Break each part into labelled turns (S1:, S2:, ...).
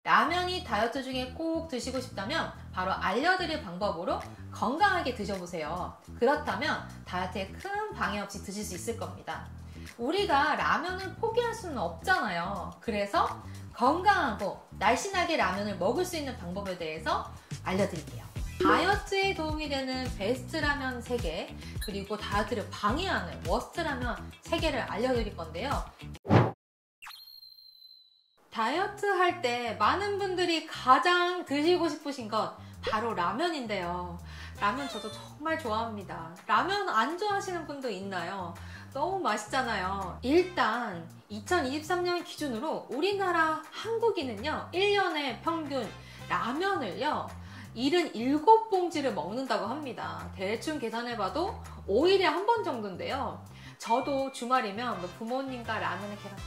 S1: 라면이 다이어트 중에 꼭 드시고 싶다면 바로 알려드릴 방법으로 건강하게 드셔보세요. 그렇다면 다이어트에 큰 방해 없이 드실 수 있을 겁니다. 우리가 라면을 포기할 수는 없잖아요. 그래서 건강하고 날씬하게 라면을 먹을 수 있는 방법에 대해서 알려드릴게요. 다이어트에 도움이 되는 베스트 라면 3개, 그리고 다이어트를 방해하는 워스트 라면 3개를 알려드릴 건데요. 다이어트 할 때 많은 분들이 가장 드시고 싶으신 것 바로 라면인데요. 라면 저도 정말 좋아합니다. 라면 안 좋아하시는 분도 있나요? 너무 맛있잖아요. 일단 2023년 기준으로 우리나라 한국인은요 1년에 평균 라면을요 77봉지를 먹는다고 합니다. 대충 계산해봐도 5일에 한 번 정도인데요. 저도 주말이면 부모님과 라면을 계란 탁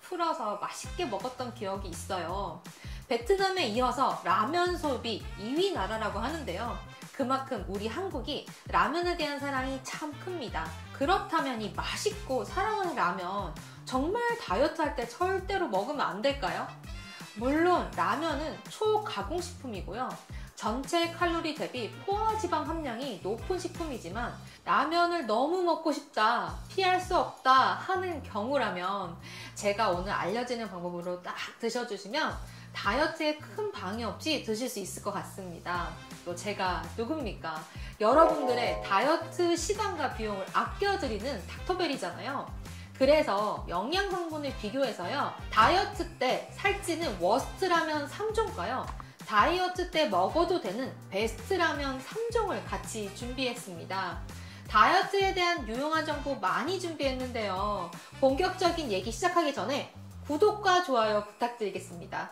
S1: 풀어서 맛있게 먹었던 기억이 있어요. 베트남에 이어서 라면 소비 2위 나라라고 하는데요. 그만큼 우리 한국이 라면에 대한 사랑이 참 큽니다. 그렇다면 이 맛있고 사랑하는 라면 정말 다이어트 할 때 절대로 먹으면 안 될까요? 물론 라면은 초가공식품이고요. 전체 칼로리 대비 포화지방 함량이 높은 식품이지만 라면을 너무 먹고 싶다, 피할 수 없다 하는 경우라면 제가 오늘 알려드리는 방법으로 딱 드셔주시면 다이어트에 큰 방해 없이 드실 수 있을 것 같습니다. 또 제가 누굽니까? 여러분들의 다이어트 시간과 비용을 아껴드리는 닥터벨이잖아요. 그래서 영양 성분을 비교해서요. 다이어트 때 살찌는 워스트 라면 3종과요. 다이어트 때 먹어도 되는 베스트 라면 3종을 같이 준비했습니다. 다이어트에 대한 유용한 정보 많이 준비했는데요. 본격적인 얘기 시작하기 전에 구독과 좋아요 부탁드리겠습니다.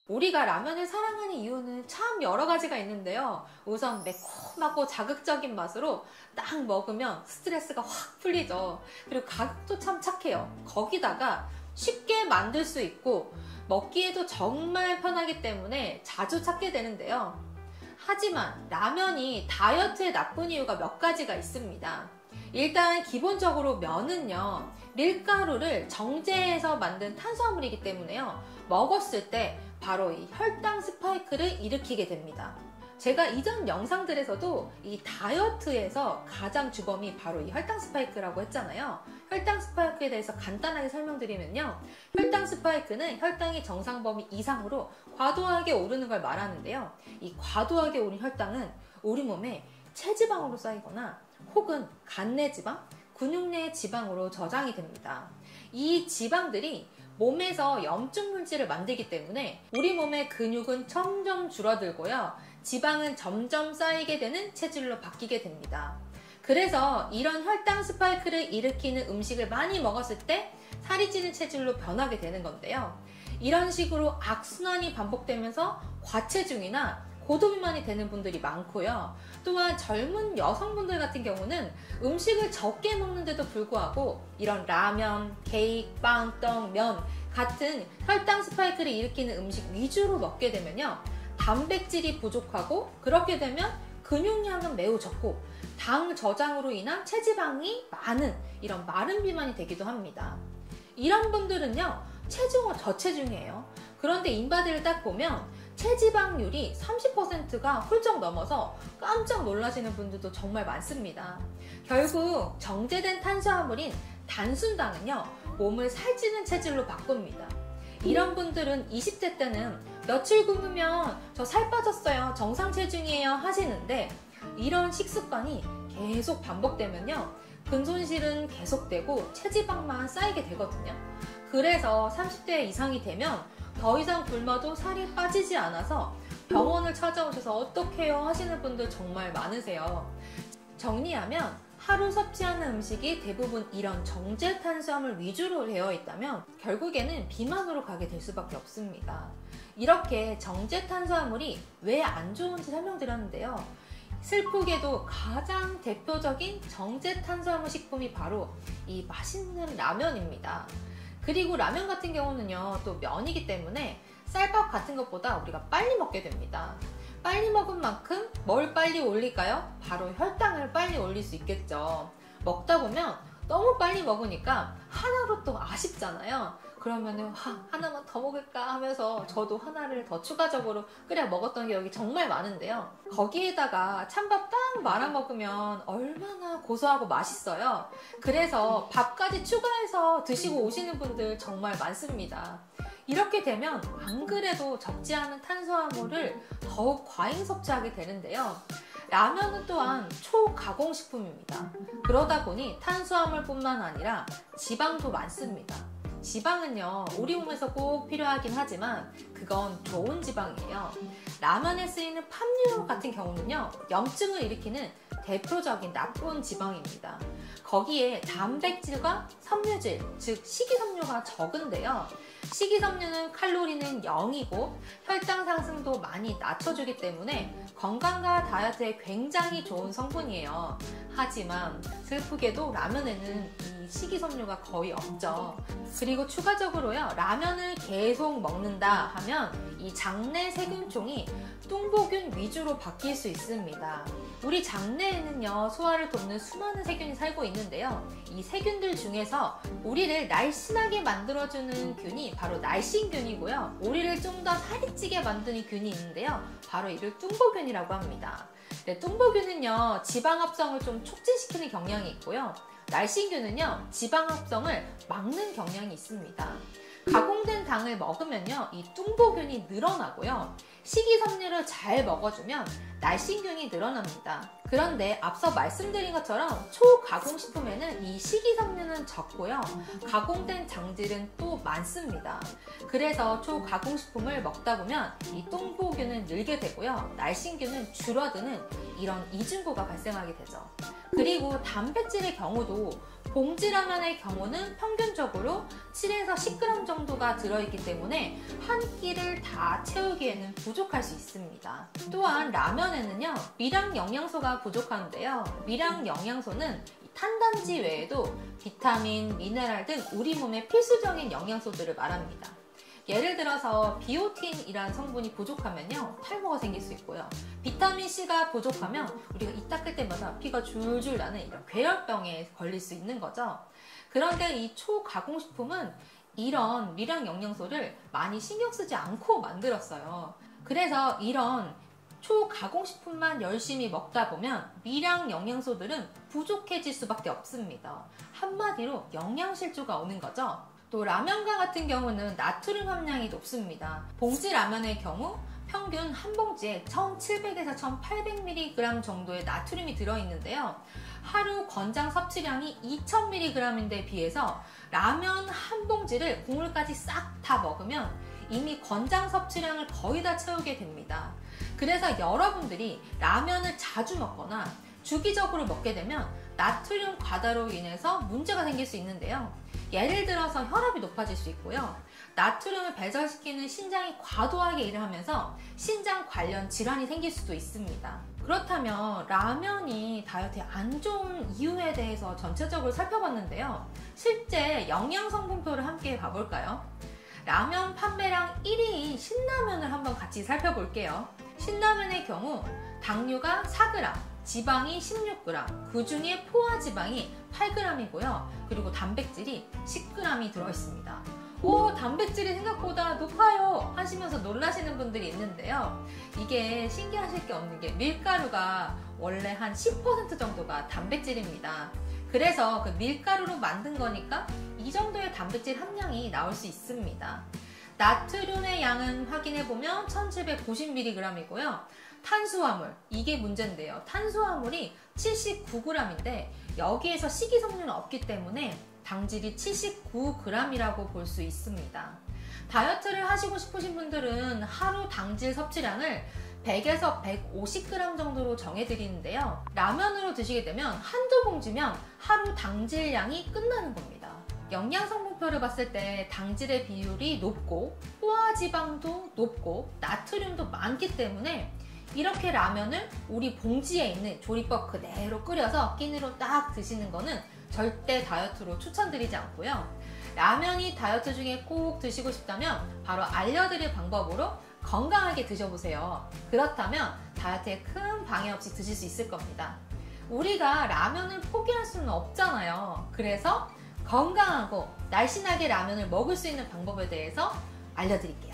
S1: 우리가 라면을 사랑하는 이유는 참 여러 가지가 있는데요. 우선 매콤하고 자극적인 맛으로 딱 먹으면 스트레스가 확 풀리죠. 그리고 가격도 참 착해요. 거기다가 쉽게 만들 수 있고 먹기에도 정말 편하기 때문에 자주 찾게 되는데요. 하지만 라면이 다이어트에 나쁜 이유가 몇 가지가 있습니다. 일단 기본적으로 면은요, 밀가루를 정제해서 만든 탄수화물이기 때문에요. 먹었을 때 바로 이 혈당 스파이크를 일으키게 됩니다. 제가 이전 영상들에서도 이 다이어트에서 가장 주범이 바로 이 혈당 스파이크라고 했잖아요. 혈당 스파이크에 대해서 간단하게 설명드리면요. 혈당 스파이크는 혈당이 정상 범위 이상으로 과도하게 오르는 걸 말하는데요. 이 과도하게 오른 혈당은 우리 몸에 체지방으로 쌓이거나 혹은 간내 지방, 근육 내 지방으로 저장이 됩니다. 이 지방들이 몸에서 염증 물질을 만들기 때문에 우리 몸의 근육은 점점 줄어들고요. 지방은 점점 쌓이게 되는 체질로 바뀌게 됩니다. 그래서 이런 혈당 스파이크를 일으키는 음식을 많이 먹었을 때 살이 찌는 체질로 변하게 되는 건데요. 이런 식으로 악순환이 반복되면서 과체중이나 고도비만이 되는 분들이 많고요. 또한 젊은 여성분들 같은 경우는 음식을 적게 먹는데도 불구하고 이런 라면, 케이크, 빵, 떡, 면 같은 혈당 스파이크를 일으키는 음식 위주로 먹게 되면요. 단백질이 부족하고 그렇게 되면 근육량은 매우 적고 당 저장으로 인한 체지방이 많은 이런 마른 비만이 되기도 합니다. 이런 분들은요. 체중은 저체중이에요. 그런데 인바디를 딱 보면 체지방률이 30%가 훌쩍 넘어서 깜짝 놀라시는 분들도 정말 많습니다. 결국 정제된 탄수화물인 단순당은요. 몸을 살찌는 체질로 바꿉니다. 이런 분들은 20대 때는 며칠 굶으면 저 살 빠졌어요, 정상 체중이에요 하시는데 이런 식습관이 계속 반복되면요. 근손실은 계속되고 체지방만 쌓이게 되거든요. 그래서 30대 이상이 되면 더 이상 굶어도 살이 빠지지 않아서 병원을 찾아오셔서 어떡해요 하시는 분들 정말 많으세요. 정리하면 하루 섭취하는 음식이 대부분 이런 정제 탄수화물 위주로 되어 있다면 결국에는 비만으로 가게 될 수밖에 없습니다. 이렇게 정제 탄수화물이 왜 안 좋은지 설명드렸는데요. 슬프게도 가장 대표적인 정제 탄수화물 식품이 바로 이 맛있는 라면입니다. 그리고 라면 같은 경우는요, 또 면이기 때문에 쌀밥 같은 것보다 우리가 빨리 먹게 됩니다. 빨리 먹은 만큼 뭘 빨리 올릴까요? 바로 혈당을 빨리 올릴 수 있겠죠. 먹다 보면 너무 빨리 먹으니까 하나로 또 아쉽잖아요. 그러면은 하나만 더 먹을까 하면서 저도 하나를 더 추가적으로 끓여 먹었던 기억이 정말 많은데요. 거기에다가 찬밥 딱 말아 먹으면 얼마나 고소하고 맛있어요. 그래서 밥까지 추가해서 드시고 오시는 분들 정말 많습니다. 이렇게 되면 안 그래도 적지 않은 탄수화물을 더욱 과잉 섭취하게 되는데요. 라면은 또한 초가공식품입니다. 그러다 보니 탄수화물뿐만 아니라 지방도 많습니다. 지방은요, 우리 몸에서 꼭 필요하긴 하지만 그건 좋은 지방이에요. 라면에 쓰이는 팜유 같은 경우는요, 염증을 일으키는 대표적인 나쁜 지방입니다. 거기에 단백질과 섬유질, 즉 식이섬유가 적은데요. 식이섬유는 칼로리는 0이고 혈당 상승도 많이 낮춰주기 때문에 건강과 다이어트에 굉장히 좋은 성분이에요. 하지만 슬프게도 라면에는 이 식이섬유가 거의 없죠. 그리고 추가적으로요, 라면을 계속 먹는다 하면 이 장내 세균총이 뚱보균 위주로 바뀔 수 있습니다. 우리 장내에는요, 소화를 돕는 수많은 세균이 살고 있는데요. 이 세균들 중에서 우리를 날씬하게 만들어주는 균이 바로 날씬균이고요. 우리를 좀 더 살이 찌게 만드는 균이 있는데요. 바로 이를 뚱보균이라고 합니다. 네, 뚱보균은요, 지방합성을 좀 촉진시키는 경향이 있고요. 날씬균은요, 지방합성을 막는 경향이 있습니다. 가공된 당을 먹으면요, 이 뚱보균이 늘어나고요. 식이섬유를 잘 먹어주면 날씬균이 늘어납니다. 그런데 앞서 말씀드린 것처럼 초가공식품에는 이 식이섬유는 적고요. 가공된 장질은 또 많습니다. 그래서 초가공식품을 먹다 보면 이 뚱보균은 늘게 되고요. 날씬균은 줄어드는 이런 이중고가 발생하게 되죠. 그리고 단백질의 경우도 봉지라면의 경우는 평균적으로 7에서 10g 정도가 들어있기 때문에 한 끼를 다 채우기에는 부족할 수 있습니다. 또한 라면에는요, 미량 영양소가 부족한데요. 미량 영양소는 탄단지 외에도 비타민, 미네랄 등 우리 몸의 필수적인 영양소들을 말합니다. 예를 들어서 비오틴이라는 성분이 부족하면요, 탈모가 생길 수 있고요. 비타민C가 부족하면 우리가 이 닦을 때마다 피가 줄줄 나는 이런 괴혈병에 걸릴 수 있는 거죠. 그런데 이 초가공식품은 이런 미량 영양소를 많이 신경 쓰지 않고 만들었어요. 그래서 이런 초가공식품만 열심히 먹다 보면 미량 영양소들은 부족해질 수밖에 없습니다. 한마디로 영양실조가 오는 거죠. 또 라면과 같은 경우는 나트륨 함량이 높습니다. 봉지 라면의 경우 평균 한 봉지에 1700에서 1800mg 정도의 나트륨이 들어있는데요. 하루 권장 섭취량이 2000mg인데 비해서 라면 한 봉지를 국물까지 싹 다 먹으면 이미 권장 섭취량을 거의 다 채우게 됩니다. 그래서 여러분들이 라면을 자주 먹거나 주기적으로 먹게 되면 나트륨 과다로 인해서 문제가 생길 수 있는데요. 예를 들어서 혈압이 높아질 수 있고요. 나트륨을 배설시키는 신장이 과도하게 일을 하면서 신장 관련 질환이 생길 수도 있습니다. 그렇다면 라면이 다이어트에 안 좋은 이유에 대해서 전체적으로 살펴봤는데요. 실제 영양성분표를 함께 봐볼까요? 라면 판매량 1위인 신라면을 한번 같이 살펴볼게요. 신라면의 경우 당류가 4g, 지방이 16g, 그 중에 포화지방이 8g이고요. 그리고 단백질이 10g이 들어있습니다. 오, 단백질이 생각보다 높아요 하시면서 놀라시는 분들이 있는데요. 이게 신기하실 게 없는 게 밀가루가 원래 한 10% 정도가 단백질입니다. 그래서 그 밀가루로 만든 거니까 이 정도의 단백질 함량이 나올 수 있습니다. 나트륨의 양은 확인해보면 1790mg이고요. 탄수화물, 이게 문제인데요. 탄수화물이 79g인데 여기에서 식이섬유는 없기 때문에 당질이 79g이라고 볼 수 있습니다. 다이어트를 하시고 싶으신 분들은 하루 당질 섭취량을 100에서 150g 정도로 정해드리는데요. 라면으로 드시게 되면 한두 봉지면 하루 당질량이 끝나는 겁니다. 영양성분표를 봤을 때 당질의 비율이 높고 포화지방도 높고 나트륨도 많기 때문에 이렇게 라면을 우리 봉지에 있는 조리법 그대로 끓여서 끼니로 딱 드시는 거는 절대 다이어트로 추천드리지 않고요. 라면이 다이어트 중에 꼭 드시고 싶다면 바로 알려드릴 방법으로 건강하게 드셔보세요. 그렇다면 다이어트에 큰 방해 없이 드실 수 있을 겁니다. 우리가 라면을 포기할 수는 없잖아요. 그래서 건강하고 날씬하게 라면을 먹을 수 있는 방법에 대해서 알려드릴게요.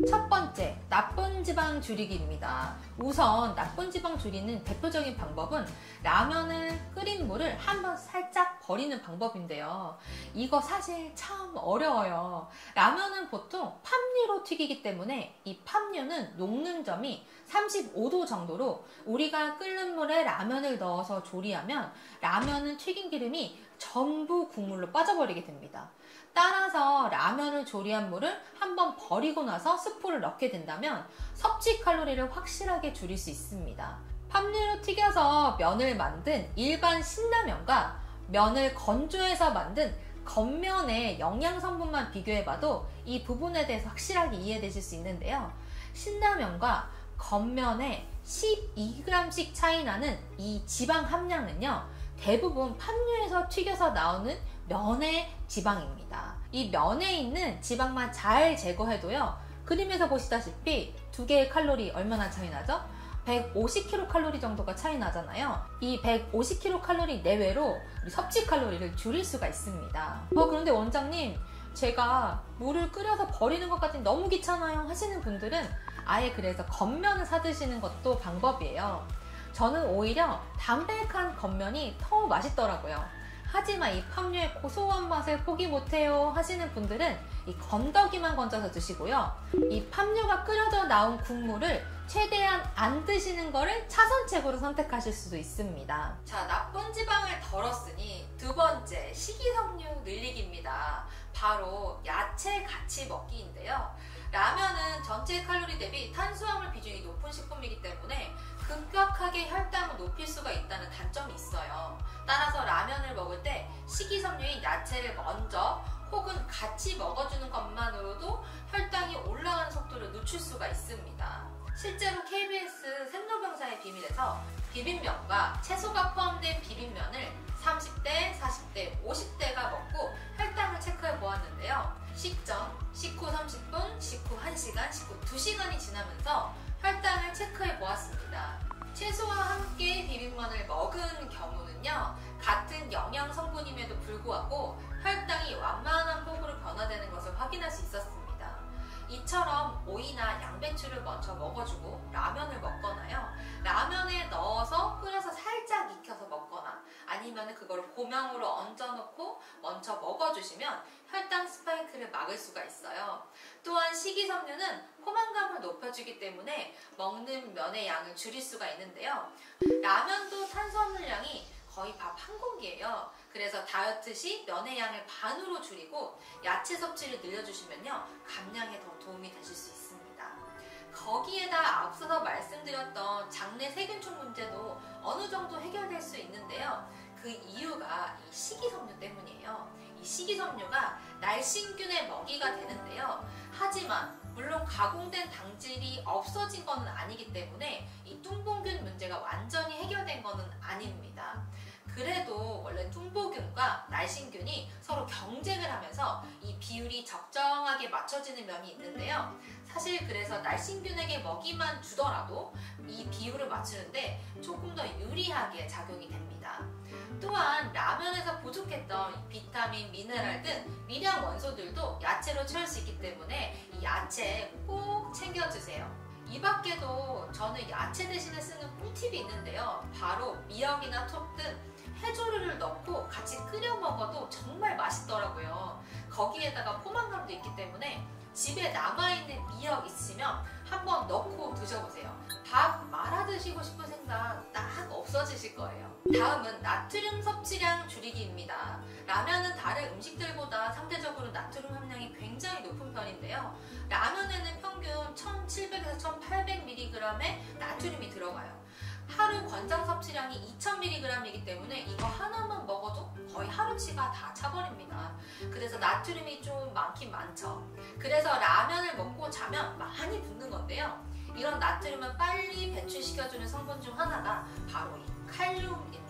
S1: 첫 번째, 나쁜 지방 줄이기입니다. 우선 나쁜 지방 줄이는 대표적인 방법은 라면을 끓인 물을 한번 살짝 버리는 방법인데요. 이거 사실 참 어려워요. 라면은 보통 팜유로 튀기기 때문에 이 팜유는 녹는 점이 35도 정도로 우리가 끓는 물에 라면을 넣어서 조리하면 라면은 튀긴 기름이 전부 국물로 빠져버리게 됩니다. 따라서 라면을 조리한 물을 한번 버리고 나서 스프를 넣게 된다면 섭취 칼로리를 확실하게 줄일 수 있습니다. 팜유로 튀겨서 면을 만든 일반 신라면과 면을 건조해서 만든 겉면의 영양 성분만 비교해봐도 이 부분에 대해서 확실하게 이해되실 수 있는데요. 신라면과 겉면에 12g씩 차이 나는 이 지방 함량은요, 대부분 팜유에서 튀겨서 나오는 면의 지방입니다. 이 면에 있는 지방만 잘 제거해도요, 그림에서 보시다시피 두 개의 칼로리 얼마나 차이 나죠? 150kcal 정도가 차이 나잖아요. 이 150kcal 내외로 우리 섭취 칼로리를 줄일 수가 있습니다. 그런데 원장님, 제가 물을 끓여서 버리는 것까지 너무 귀찮아요 하시는 분들은 아예 그래서 겉면을 사 드시는 것도 방법이에요. 저는 오히려 담백한 겉면이 더 맛있더라고요. 하지만 이 팜유의 고소한 맛을 포기 못해요 하시는 분들은 이 건더기만 건져서 드시고요. 이 팜유가 끓여져 나온 국물을 최대한 안 드시는 거를 차선책으로 선택하실 수도 있습니다. 자, 나쁜 지방을 덜었으니 두 번째, 식이섬유 늘리기입니다. 바로 야채 같이 먹기인데요. 라면은 전체 칼로리 대비 탄수화물 비중이 높은 식품이기 때문에 급격하게 혈당을 높일 수가 있다는 단점이 있어요. 따라서 라면을 먹을 때 식이섬유인 야채를 먼저 혹은 같이 먹어주는 것만으로도 혈당이 올라가는 속도를 늦출 수가 있습니다. 실제로 KBS 생로병사의 비밀에서 비빔면과 채소가 포함된 비빔면을 30대, 40대, 50대가 먹고 혈당을 체크해 보았는데요. 식전, 식후 30분, 식후 1시간, 식후 2시간이 지나면서 혈당을 체크해 보았습니다. 채소와 함께 비빔면을 먹은 경우는요, 같은 영양 성분임에도 불구하고 혈당이 완만한 폭으로 변화되는 것을 확인할 수 있었습니다. 이처럼 오이나 양배추를 먼저 먹어주고 라면을 먹거나요, 라면에 넣어서 끓여서 살짝 익혀서 먹거나 아니면 그걸 고명으로 얹어놓고 먼저 먹어주시면 혈당 스파이크를 막을 수가 있어요. 또한 식이섬유는 포만감을 높여주기 때문에 먹는 면의 양을 줄일 수가 있는데요. 라면도 탄수화물량이 거의 밥 한 공기예요. 그래서 다이어트 시 면의 양을 반으로 줄이고 야채 섭취를 늘려주시면요, 감량에 더 도움이 되실 수 있습니다. 거기에다 앞서서 말씀드렸던 장내 세균총 문제도 어느 정도 해결될 수 있는데요. 그 이유가 이 식이섬유 때문이에요. 이 식이섬유가 날씬균의 먹이가 되는데요. 하지만 물론 가공된 당질이 없어진 것은 아니기 때문에 이 뚱보균 문제가 완전히 해결된 것은 아닙니다. 그래도 원래 뚱보균과 날씬균이 서로 경쟁을 하면서 이 비율이 적정하게 맞춰지는 면이 있는데요. 사실 그래서 날씬균에게 먹이만 주더라도 이 비율을 맞추는데 조금 더 유리하게 작용이 됩니다. 또한 라면에서 부족했던 비타민, 미네랄 등 미량 원소들도 야채로 채울 수 있기 때문에 이 야채 꼭 챙겨주세요. 이 밖에도 저는 야채 대신에 쓰는 꿀팁이 있는데요. 바로 미역이나 톱 등 해조류를 넣고 같이 끓여 먹어도 정말 맛있더라고요. 거기에다가 포만감도 있기 때문에 집에 남아있는 미역 있으면 한번 넣고 드셔보세요. 밥 말아 드시고 싶은 생각 딱 없어지실 거예요. 다음은 나트륨 섭취량 줄이기입니다. 라면은 다른 음식들보다 상대적으로 나트륨 함량이 굉장히 높은 편인데요. 라면에는 평균 1700에서 1800mg의 나트륨이 들어가요. 하루 권장 섭취량이 2000mg이기 때문에 이거 하나만 먹어도 거의 하루치가 다 차버립니다. 그래서 나트륨이 좀 많긴 많죠. 그래서 라면을 먹고 자면 많이 붓는 건데요. 이런 나트륨을 빨리 배출시켜주는 성분 중 하나가 바로 이 칼륨입니다.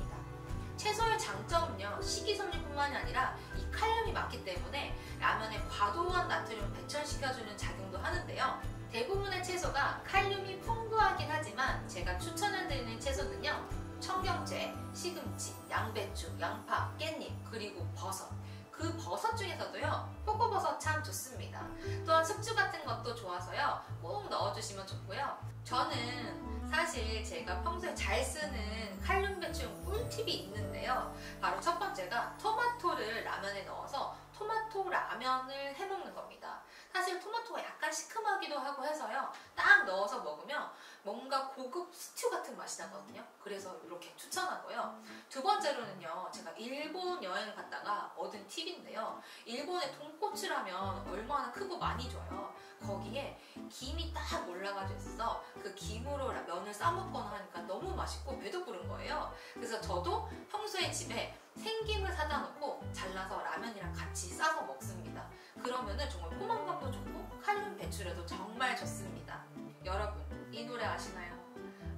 S1: 채소의 장점은요, 식이섬유뿐만이 아니라 이 칼륨이 많기 때문에 라면에 과도한 나트륨을 배출시켜주는 작용도 하는데요. 대부분의 채소가 칼륨이 풍부하긴 하지만 제가 추천해드리는 채소는요, 청경채, 시금치, 양배추, 양파, 깻잎, 그리고 버섯, 그 버섯 중에서도요, 표고버섯 참 좋습니다. 또한 숙주 같은 것도 좋아서요, 꼭 넣어주시면 좋고요. 저는 사실 제가 평소에 잘 쓰는 칼륨 배출용 꿀팁이 있는데요. 바로 첫 번째가 토마토를 라면에 넣어서 토마토 라면을 해먹는 겁니다. 사실 토마토가 약간 시큼하기도 하고 해서요, 딱 넣어서 먹으면 뭔가 고급 스튜 같은 맛이 나거든요. 그래서 이렇게 추천하고요. 두 번째로는요, 제가 일본 여행을 갔다가 얻은 팁인데요, 일본의 돈코츠라면 얼마나 크고 많이 줘요. 거기에 김이 딱 올라가져 있어서 그 김으로 면을 싸먹거나 하니까 너무 맛있고 배도 부른 거예요. 그래서 저도 평소에 집에 생김을 사다 놓고 잘라서 라면이랑 같이 싸서 먹습니다. 그러면은 정말 포만감도 좋고 칼륨 배출에도 정말 좋습니다. 여러분, 이 노래 아시나요?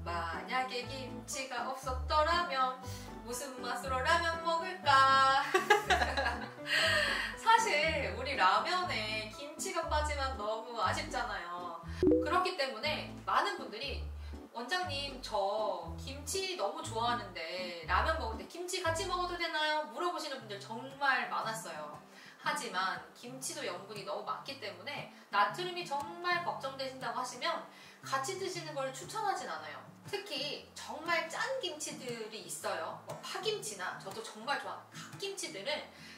S1: 만약에 김치가 없었더라면 무슨 맛으로 라면 먹을까? 사실 우리 라면에 김치가 빠지면 너무 아쉽잖아요. 그렇기 때문에 많은 분들이 원장님, 저 김치 너무 좋아하는데 라면 먹을 때 김치 같이 먹어도 되나요? 물어보시는 분들 정말 많았어요. 하지만 김치도 염분이 너무 많기 때문에 나트륨이 정말 걱정되신다고 하시면 같이 드시는 걸 추천하진 않아요. 특히 정말 짠 김치들이 있어요. 파김치나 저도 정말 좋아하는 갓김치들은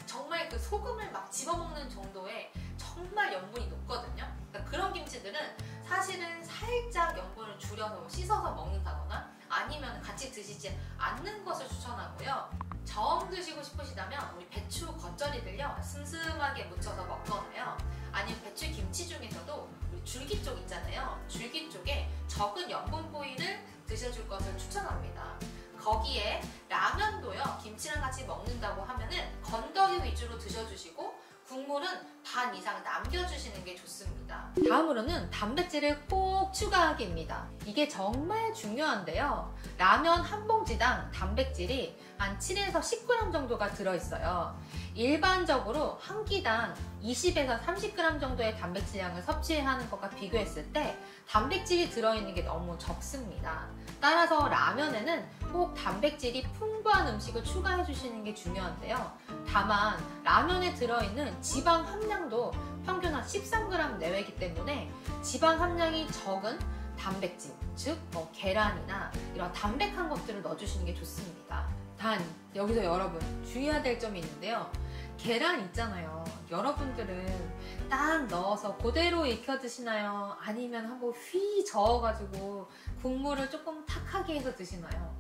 S1: 정말 그 소금을 막 집어먹는 정도의 정말 염분이 높거든요. 그러니까 그런 김치들은 사실은 살짝 염분을 줄여서 씻어서 먹는다거나 아니면 같이 드시지 않는 것을 추천하고요. 처음 드시고 싶으시다면 우리 배추 겉절이들요, 슴슴하게 무쳐서 먹거나요, 아니면 배추 김치 중에서도 우리 줄기 쪽 있잖아요, 줄기 쪽에 적은 염분 부위를 드셔줄 것을 추천합니다. 거기에 라면도요, 김치랑 같이 먹는다고 하면은 건더기 위주로 드셔주시고 국물은 반 이상 남겨주시는 게 좋습니다. 다음으로는 단백질을 꼭 추가하기입니다. 이게 정말 중요한데요, 라면 한 봉지당 단백질이 한 7에서 10g 정도가 들어있어요. 일반적으로 한 끼당 20에서 30g 정도의 단백질량을 섭취하는 것과 비교했을 때 단백질이 들어있는 게 너무 적습니다. 따라서 라면에는 꼭 단백질이 풍부한 음식을 추가해 주시는 게 중요한데요. 다만 라면에 들어있는 지방 함량도 평균 한 13g 내외이기 때문에 지방 함량이 적은 단백질, 즉 계란이나 이런 담백한 것들을 넣어주시는 게 좋습니다. 단 여기서 여러분 주의해야 될 점이 있는데요, 계란 있잖아요, 여러분들은 딱 넣어서 그대로 익혀 드시나요? 아니면 한번 휘 저어가지고 국물을 조금 탁하게 해서 드시나요?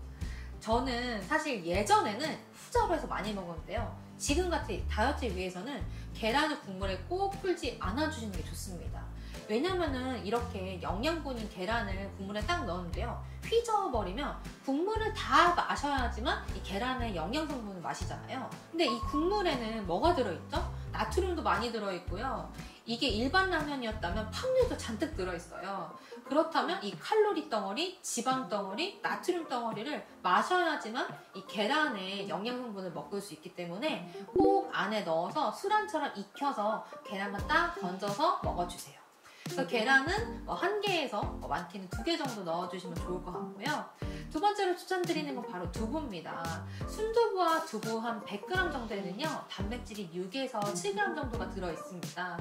S1: 저는 사실 예전에는 후저로 해서 많이 먹었는데요, 지금같이 다이어트를 위해서는 계란을 국물에 꼭 풀지 않아 주시는 게 좋습니다. 왜냐면은 이렇게 영양분인 계란을 국물에 딱 넣었는데요, 휘저어버리면 국물을 다 마셔야지만 이 계란의 영양 성분을 마시잖아요. 근데 이 국물에는 뭐가 들어있죠? 나트륨도 많이 들어있고요, 이게 일반 라면이었다면 팜유도 잔뜩 들어있어요. 그렇다면 이 칼로리 덩어리, 지방 덩어리, 나트륨 덩어리를 마셔야지만 이 계란의 영양 성분을 먹을 수 있기 때문에 꼭 안에 넣어서 술안처럼 익혀서 계란만 딱 건져서 먹어주세요. 그래서 계란은 한 개에서 많게는 2개 정도 넣어주시면 좋을 것 같고요. 두 번째로 추천드리는 건 바로 두부입니다. 순두부와 두부 한 100g 정도에는요, 단백질이 6에서 7g 정도가 들어있습니다.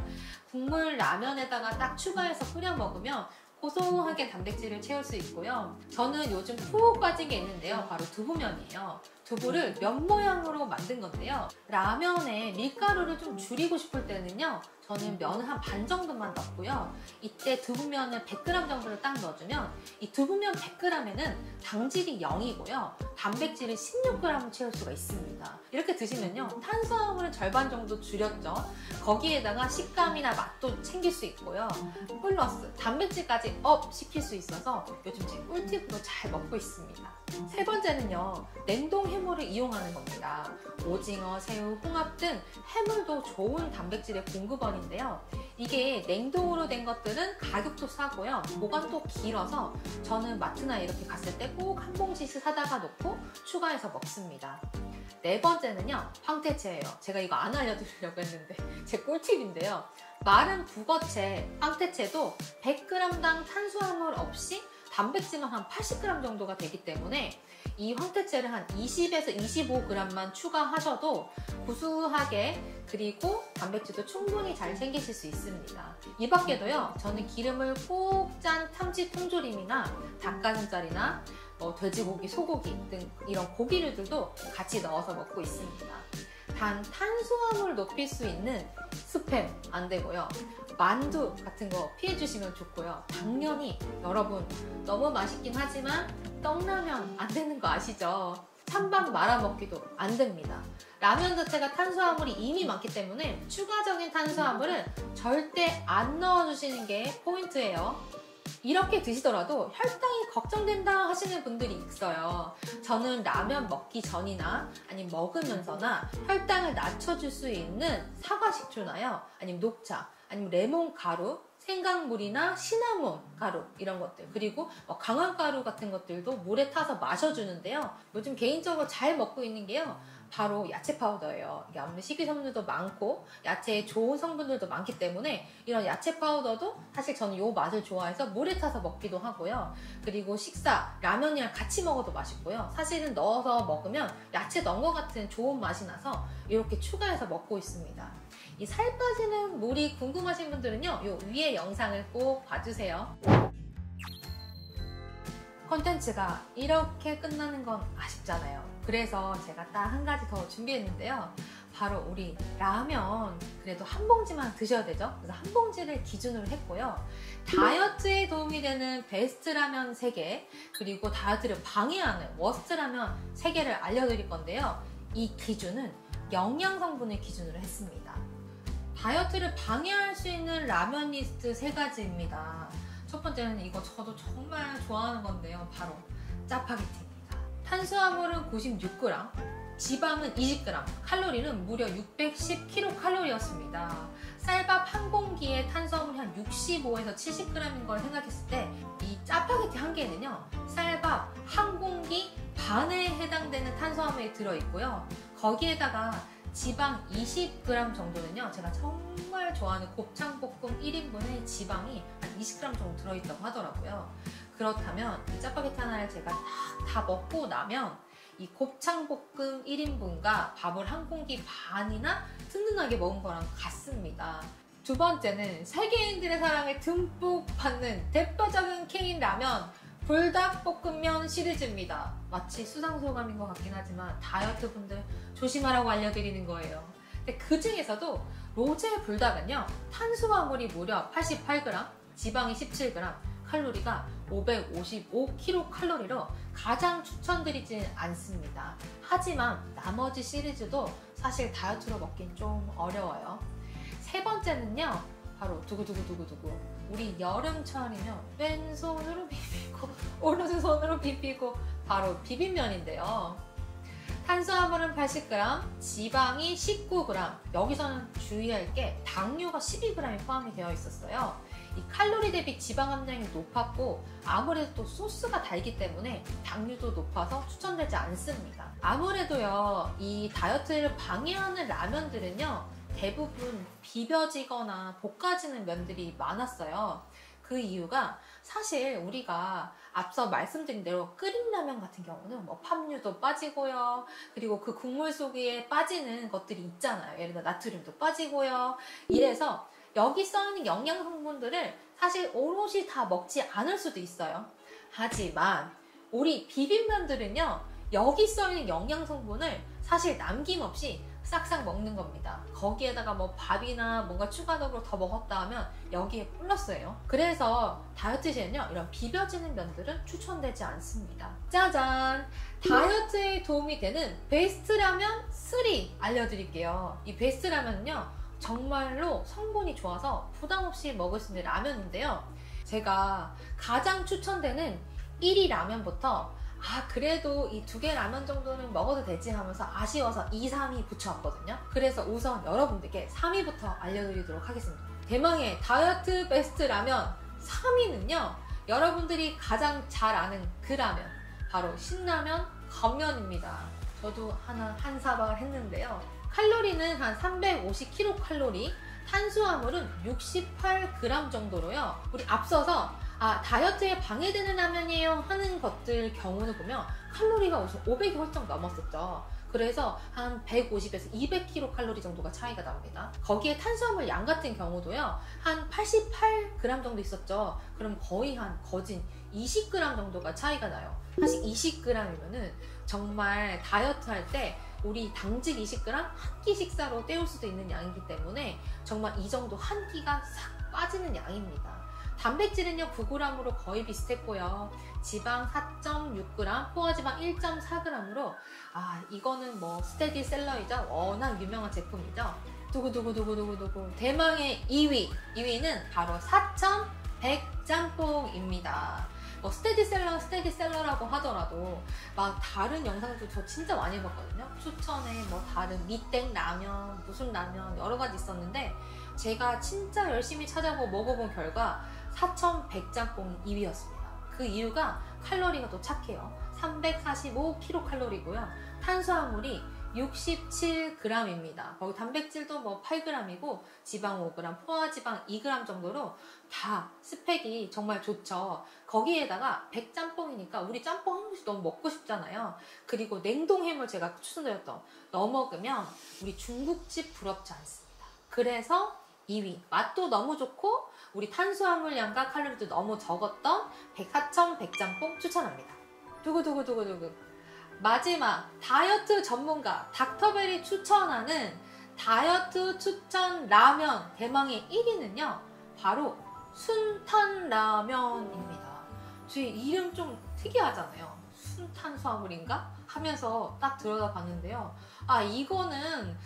S1: 국물 라면에다가 딱 추가해서 끓여 먹으면 고소하게 단백질을 채울 수 있고요. 저는 요즘 푹 빠진 게 있는데요, 바로 두부면이에요. 두부를 면 모양으로 만든 건데요, 라면에 밀가루를 좀 줄이고 싶을 때는요, 저는 면을 한 반 정도만 넣고요, 이때 두부면을 100g 정도를 딱 넣어주면 이 두부면 100g에는 당질이 0이고요 단백질이 16g을 채울 수가 있습니다. 이렇게 드시면요, 탄수화물은 절반 정도 줄였죠. 거기에다가 식감이나 맛도 챙길 수 있고요, 플러스 단백질까지 업 시킬 수 있어서 요즘 제 꿀팁으로 잘 먹고 있습니다. 세 번째는요, 냉동 해물을 이용하는 겁니다. 오징어, 새우, 홍합 등 해물도 좋은 단백질의 공급원인데요, 이게 냉동으로 된 것들은 가격도 싸고요, 보관도 길어서 저는 마트나 이렇게 갔을 때 꼭 한 봉지씩 사다가 놓고 추가해서 먹습니다. 네 번째는요, 황태채예요. 제가 이거 안 알려드리려고 했는데 제 꿀팁인데요, 마른 북어채, 황태채도 100g당 탄수화물 없이 단백질만 한 80g 정도가 되기 때문에 이 황태채를 한 20에서 25g만 추가하셔도 구수하게, 그리고 단백질도 충분히 잘 챙기실 수 있습니다. 이 밖에도요, 저는 기름을 꼭 짠 참치 통조림이나 닭가슴살이나 돼지고기, 소고기 등 이런 고기류들도 같이 넣어서 먹고 있습니다. 단 탄수화물 높일 수 있는 스팸 안 되고요. 만두 같은 거 피해 주시면 좋고요. 당연히 여러분, 너무 맛있긴 하지만 떡라면 안 되는 거 아시죠? 찬밥 말아 먹기도 안 됩니다. 라면 자체가 탄수화물이 이미 많기 때문에 추가적인 탄수화물은 절대 안 넣어주시는 게 포인트예요. 이렇게 드시더라도 혈당이 걱정된다 하시는 분들이 있어요. 저는 라면 먹기 전이나 아니면 먹으면서나 혈당을 낮춰줄 수 있는 사과 식초나요, 아니면 녹차, 아니면 레몬 가루, 생강물이나 시나몬 가루 이런 것들, 그리고 강황가루 같은 것들도 물에 타서 마셔주는데요. 요즘 개인적으로 잘 먹고 있는 게요, 바로 야채 파우더예요. 이게 아무래도 식이섬유도 많고 야채에 좋은 성분들도 많기 때문에 이런 야채 파우더도 사실 저는 이 맛을 좋아해서 물에 타서 먹기도 하고요. 그리고 식사, 라면이랑 같이 먹어도 맛있고요. 사실은 넣어서 먹으면 야채 넣은 것 같은 좋은 맛이 나서 이렇게 추가해서 먹고 있습니다. 이 살 빠지는 물이 궁금하신 분들은요, 요 위에 영상을 꼭 봐주세요. 콘텐츠가 이렇게 끝나는 건 아쉽잖아요. 그래서 제가 딱 한 가지 더 준비했는데요. 바로 우리 라면 그래도 한 봉지만 드셔야 되죠. 그래서 한 봉지를 기준으로 했고요. 다이어트에 도움이 되는 베스트 라면 3개, 그리고 다이어트를 방해하는 워스트 라면 3개를 알려드릴 건데요. 이 기준은 영양 성분을 기준으로 했습니다. 다이어트를 방해할 수 있는 라면 리스트 3가지입니다. 첫 번째는 이거 저도 정말 좋아하는 건데요. 바로 짜파게티입니다. 탄수화물은 96g, 지방은 20g, 칼로리는 무려 610kcal였습니다. 쌀밥 한 공기에 탄수화물이 한 65에서 70g인 걸 생각했을 때 이 짜파게티 한 개는요, 쌀밥 한 공기 반에 해당되는 탄수화물이 들어있고요. 거기에다가 지방 20g 정도는요, 제가 정말 좋아하는 곱창볶음 1인분에 지방이 한 20g 정도 들어있다고 하더라고요. 그렇다면 이 짜파게티 하나를 제가 다 먹고 나면 이 곱창볶음 1인분과 밥을 한 공기 반이나 든든하게 먹은 거랑 같습니다. 두 번째는 세계인들의 사랑을 듬뿍 받는 대표적인 K인 라면, 불닭볶음면 시리즈입니다. 마치 수상소감인 것 같긴 하지만 다이어트 분들 조심하라고 알려드리는 거예요. 근데 그 중에서도 로제 불닭은요, 탄수화물이 무려 88g, 지방이 17g, 칼로리가 555kcal로 가장 추천드리진 않습니다. 하지만 나머지 시리즈도 사실 다이어트로 먹긴 좀 어려워요. 세 번째는요, 바로 두구두구두구두구, 우리 여름철이면 왼손으로 비비고 오른손으로 비비고 바로 비빔면인데요. 탄수화물은 80g, 지방이 19g, 여기서는 주의할 게 당류가 12g이 포함이 되어 있었어요. 이 칼로리 대비 지방 함량이 높았고 아무래도 또 소스가 달기 때문에 당류도 높아서 추천되지 않습니다. 아무래도요, 이 다이어트를 방해하는 라면들은요, 대부분 비벼지거나 볶아지는 면들이 많았어요. 그 이유가 사실 우리가 앞서 말씀드린 대로 끓인 라면 같은 경우는 팜유도 빠지고요, 그리고 그 국물 속에 빠지는 것들이 있잖아요. 예를 들어 나트륨도 빠지고요. 이래서 여기 써있는 영양 성분들을 사실 오롯이 다 먹지 않을 수도 있어요. 하지만 우리 비빔면들은요, 여기 써있는 영양 성분을 사실 남김없이 싹싹 먹는 겁니다. 거기에다가 밥이나 뭔가 추가적으로 더 먹었다 하면 여기에 플러스예요. 그래서 다이어트 시에는요, 이런 비벼지는 면들은 추천되지 않습니다. 짜잔! 다이어트에 도움이 되는 베스트 라면 3 알려드릴게요. 이 베스트 라면은요, 정말로 성분이 좋아서 부담없이 먹을 수 있는 라면인데요. 제가 가장 추천되는 1위 라면부터 그래도 이 2개 라면 정도는 먹어도 되지 하면서 아쉬워서 2, 3위 붙여왔거든요. 그래서 우선 여러분들께 3위부터 알려드리도록 하겠습니다. 대망의 다이어트 베스트 라면 3위는요, 여러분들이 가장 잘 아는 그 라면, 바로 신라면 건면입니다. 저도 한 사발을 했는데요. 칼로리는 한 350kcal, 탄수화물은 68g 정도로요. 우리 앞서서 다이어트에 방해되는 라면이에요 하는 것들 경우는 보면 칼로리가 우선 500이 훌쩍 넘었었죠. 그래서 한 150에서 200kcal 정도가 차이가 납니다. 거기에 탄수화물 양 같은 경우도요, 한 88g 정도 있었죠. 그럼 거의 한 거진 20g 정도가 차이가 나요. 사실 20g이면은 정말 다이어트 할 때 우리 당직 20g 한 끼 식사로 때울 수도 있는 양이기 때문에 정말 이 정도 한 끼가 싹 빠지는 양입니다. 단백질은요 9g으로 거의 비슷했고요. 지방 4.6g, 포화지방 1.4g으로 이거는 뭐 스테디셀러이자 워낙 유명한 제품이죠. 두구두구두구두구두구 대망의 2위는 바로 4,100 짬뽕입니다. 뭐 스테디셀러라고 하더라도 막 다른 영상도 저 진짜 많이 봤거든요. 추천에 뭐 다른 미땡 라면, 무슨 라면 여러 가지 있었는데 제가 진짜 열심히 찾아보고 먹어본 결과 4,100 짬뽕이 2위였습니다. 그 이유가 칼로리가 더 착해요. 345kcal이고요. 탄수화물이 67g입니다. 거기 단백질도 뭐 8g이고 지방 5g, 포화지방 2g 정도로 다 스펙이 정말 좋죠. 거기에다가 100 짬뽕이니까 우리 짬뽕 한 번씩 너무 먹고 싶잖아요. 그리고 냉동해물 제가 추천드렸던 넣어 먹으면 우리 중국집 부럽지 않습니다. 그래서 2위 맛도 너무 좋고 우리 탄수화물 양과 칼로리도 너무 적었던 4,100 짬뽕 추천합니다. 두구두구두구두구 마지막 다이어트 전문가 닥터벨이 추천하는 다이어트 추천 라면 대망의 1위는요 바로 순탄라면입니다. 제 이름 좀 특이하잖아요. 순탄수화물인가? 하면서 딱 들여다 봤는데요. 이거는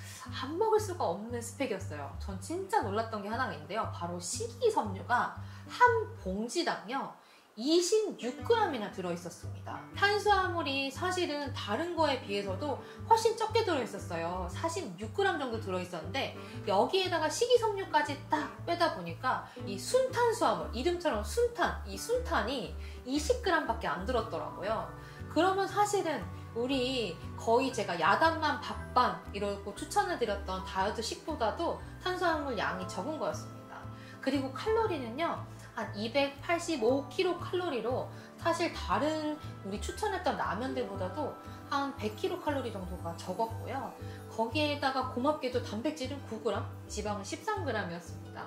S1: 안 먹을 수가 없는 스펙이었어요. 전 진짜 놀랐던 게 하나가 있는데요. 바로 식이섬유가 한 봉지당요 26g이나 들어있었습니다. 탄수화물이 사실은 다른 거에 비해서도 훨씬 적게 들어있었어요. 46g 정도 들어있었는데 여기에다가 식이섬유까지 딱 빼다 보니까 이 순탄수화물, 이름처럼 순탄, 이 순탄이 20g밖에 안 들었더라고요. 그러면 사실은 우리 거의 제가 야단만 밥반 이러고 추천해드렸던 다이어트 식보다도 탄수화물 양이 적은 거였습니다. 그리고 칼로리는요 한 285kcal로 사실 다른 우리 추천했던 라면들보다도 한 100kcal 정도가 적었고요. 거기에다가 고맙게도 단백질은 9g, 지방은 13g이었습니다.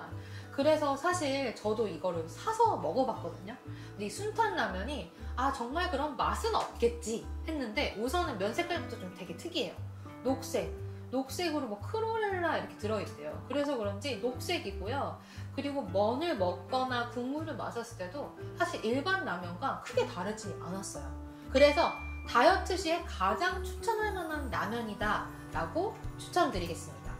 S1: 그래서 사실 저도 이거를 사서 먹어봤거든요. 근데 이 순탄라면이 정말 그럼 맛은 없겠지 했는데 우선은 면 색깔부터 좀 되게 특이해요. 녹색으로 뭐 크로렐라 이렇게 들어있대요. 그래서 그런지 녹색이고요. 그리고 면을 먹거나 국물을 마셨을 때도 사실 일반 라면과 크게 다르지 않았어요. 그래서 다이어트 시에 가장 추천할 만한 라면이다 라고 추천드리겠습니다.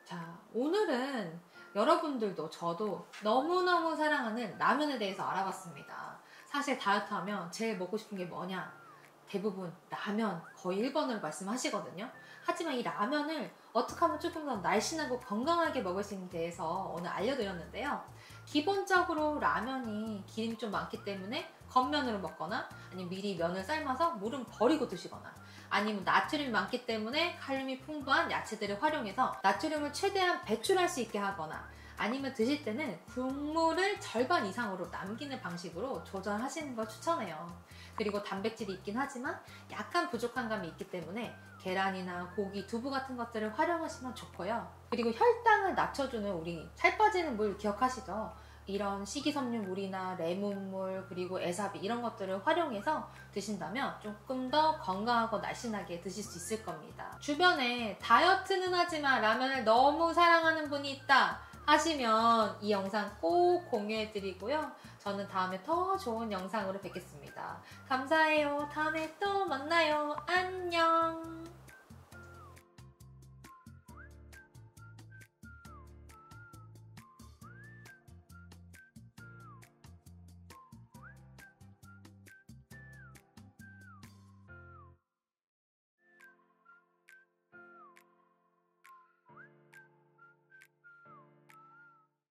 S1: 자, 오늘은 여러분들도 저도 너무너무 사랑하는 라면에 대해서 알아봤습니다. 사실 다이어트 하면 제일 먹고 싶은 게 뭐냐? 대부분 라면 거의 1번으로 말씀하시거든요. 하지만 이 라면을 어떻게 하면 조금 더 날씬하고 건강하게 먹을 수 있는지에 대해서 오늘 알려드렸는데요. 기본적으로 라면이 기름이 좀 많기 때문에 겉면으로 먹거나 아니면 미리 면을 삶아서 물은 버리고 드시거나 아니면 나트륨이 많기 때문에 칼륨이 풍부한 야채들을 활용해서 나트륨을 최대한 배출할 수 있게 하거나 아니면 드실 때는 국물을 절반 이상으로 남기는 방식으로 조절하시는 걸 추천해요. 그리고 단백질이 있긴 하지만 약간 부족한 감이 있기 때문에 계란이나 고기, 두부 같은 것들을 활용하시면 좋고요. 그리고 혈당을 낮춰주는 우리 살 빠지는 물 기억하시죠? 이런 식이섬유물이나 레몬물 그리고 에사비 이런 것들을 활용해서 드신다면 조금 더 건강하고 날씬하게 드실 수 있을 겁니다. 주변에 다이어트는 하지만 라면을 너무 사랑하는 분이 있다 하시면 이 영상 꼭 공유해드리고요. 저는 다음에 더 좋은 영상으로 뵙겠습니다. 감사해요. 다음에 또 만나요. 안녕.